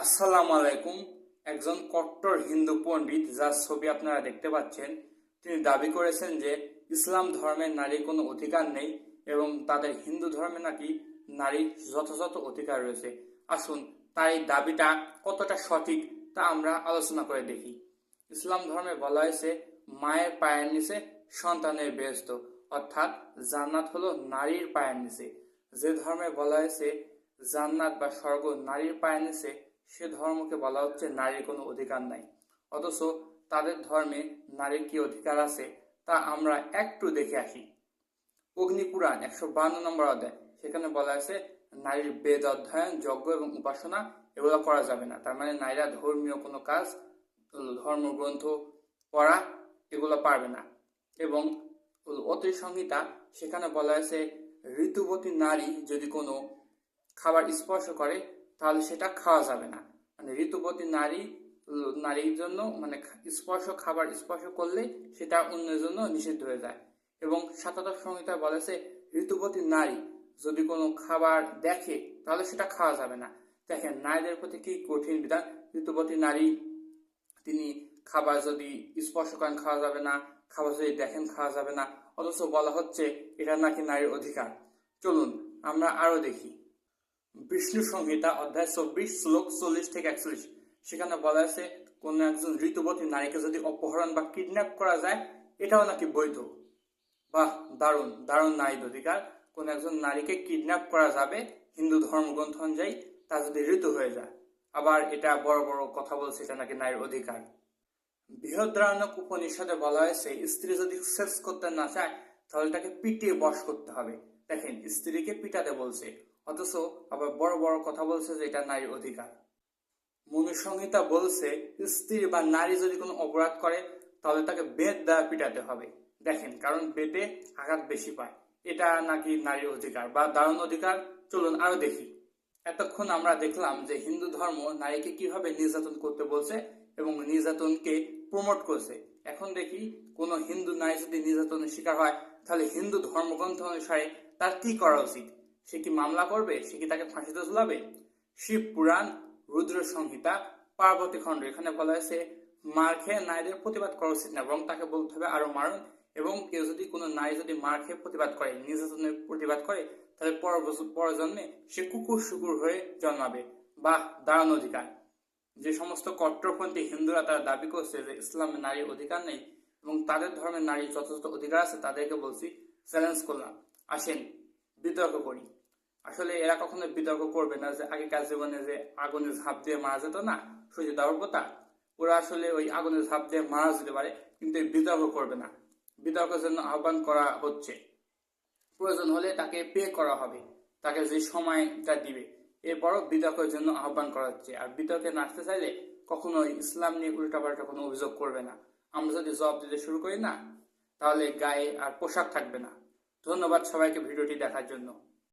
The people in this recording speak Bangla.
আসসালামু আলাইকুম। একজন কট্টর হিন্দু পণ্ডিত যার ছবি আপনারা দেখতে পাচ্ছেন, তিনি দাবি করেছেন যে ইসলাম ধর্মে নারীর কোনো অধিকার নেই এবং তাদের হিন্দু ধর্মে নাকি নারীর যথাযথ অধিকার রয়েছে। আসুন তার এই দাবিটা কতটা সঠিক তা আমরা আলোচনা করে দেখি। ইসলাম ধর্মে বলা হয়েছে মায়ের পায়ের নিচে সন্তানের বেহেশত, অর্থাৎ জান্নাত হলো নারীর পায়ের নিচে। যে ধর্মে বলা হয়েছে জান্নাত বা স্বর্গ নারীর পায়ের নিচে, সে ধর্মকে বলা হচ্ছে নারীর কোনো অধিকার নাই। অথচ তাদের ধর্মে নারীর কি অধিকার আছে তা আমরা একটু দেখে আসি। অগ্নিপুরাণ 152 নম্বর অধ্যায়, সেখানে বলা আছে নারীর বেদ অধ্যয়ন, যজ্ঞ এবং উপাসনা এগুলো করা যাবে না। তার মানে নারীরা ধর্মীয় কোনো কাজ, ধর্মগ্রন্থ পড়া এগুলো পারবে না। এবং অতি সংহিতা, সেখানে বলা আছে ঋতুবতী নারী যদি কোনো খাবার স্পর্শ করে তাহলে সেটা খাওয়া যাবে না। মানে ঋতুবতী নারীর জন্য খাবার স্পর্শ করলে সেটা অন্যের জন্য নিষিদ্ধ হয়ে যায়। এবং শতাদশ সংহিতা বলেছে ঋতুবতী নারী যদি কোনো খাবার দেখে তাহলে সেটা খাওয়া যাবে না। দেখেন নারীদের প্রতি কি কঠিন বিধান। ঋতুবতী নারী তিনি খাবার যদি স্পর্শ করেন খাওয়া যাবে না, খাবার যদি দেখেন খাওয়া যাবে না, অথচ বলা হচ্ছে এটা নাকি নারীর অধিকার। চলুন আমরা আরো দেখি। বিষ্ণু সংহিতা অধ্যায় 24 শ্লোক 40 থেকে 41, সেখানে বলা আছে কোন একজন ঋতুবতী নারীকে যদি অপহরণ বা কিডন্যাপ করা যায় এটাও নাকি বৈধ। বাহ, দারুণ দারুণ নারীর অধিকার। কোন একজন নারীকে কিডন্যাপ করা যাবে হিন্দু ধর্মগ্রন্থ অনুযায়ী, তা যদি ঋতু হয়ে যায়। আবার এটা বড় বড় কথা বলছে এটা নাকি নারীর অধিকার। বৃহদ্রারণ্যক উপনিষদে বলা হয়েছে স্ত্রী যদি সেক্স করতে না চায় তাহলে তাকে পিটিয়ে বশ করতে হবে। দেখেন স্ত্রীকে পিটাতে বলছে, অথচ আবার বড় বড় কথা বলছে যে এটা নারীর অধিকার। মনুসংহিতা বলছে স্ত্রী বা নারী যদি কোনো অপরাধ করে তাহলে তাকে বেত দ্বারা পিটাতে হবে। দেখেন, কারণ বেতে আঘাত বেশি পায়। এটা নাকি নারীর অধিকার বা দারুণ অধিকার। চলুন আরো দেখি। এতক্ষণ আমরা দেখলাম যে হিন্দু ধর্ম নারীকে কিভাবে নির্যাতন করতে বলছে এবং নির্যাতনকে প্রমোট করছে। এখন দেখি কোনো হিন্দু নারী যদি নির্যাতনের শিকার হয় তাহলে হিন্দু ধর্মগ্রন্থ অনুসারে তার কি করা উচিত। সে কি মামলা করবে? সে কি তাকে ফাঁসিতে ঝুলাবে? শিব পুরাণ, রুদ্র সংহিতা, পার্বতী খণ্ড, এখানে বলা হয়েছে মার খেয়ে নারীদের প্রতিবাদ করা উচিত না, বরং তাকে বলতে হবে আরো মারুন। এবং কেউ যদি কোনো নারী যদি মার খেয়ে প্রতিবাদ করে, নির্যাতনের প্রতিবাদ করে, তাহলে পরজন্মে সে কুকুর শুকুর হয়ে জন্মাবে। বাহ, দারুণ অধিকার। যে সমস্ত কট্টরপন্থী হিন্দুরা তারা দাবি করছে যে ইসলামে নারীর অধিকার নেই এবং তাদের ধর্মের নারীর যথাযথ অধিকার আছে, তাদেরকে বলছি চ্যালেঞ্জ করলাম, আসেন বিতর্ক করি। আসলে এরা কখনো বিতর্ক করবে না। যে আগেকার জীবনে যে আগুনে ঝাঁপ দিয়ে মারা যেত না সতীদাহ প্রথা, ওরা আসলে ওই আগুনে ঝাঁপ দিয়ে মারা যেতে পারে, কিন্তু বিতর্ক করবে না। বিতর্কের জন্য আহ্বান করা হচ্ছে। প্রয়োজন হলে তাকে পে করা হবে, তাকে যে সময়টা দিবে। এরপরও বিতর্কের জন্য আহ্বান করা হচ্ছে। আর বিতর্কে না আসতে চাইলে কখনোই ইসলাম নিয়ে উল্টাপাল্টা কোনো অভিযোগ করবে না। আমরা যদি জবাব দিতে শুরু করি না তাহলে গায়ে আর পোশাক থাকবে না। ধন্যবাদ সবাইকে ভিডিওটি দেখার জন্য।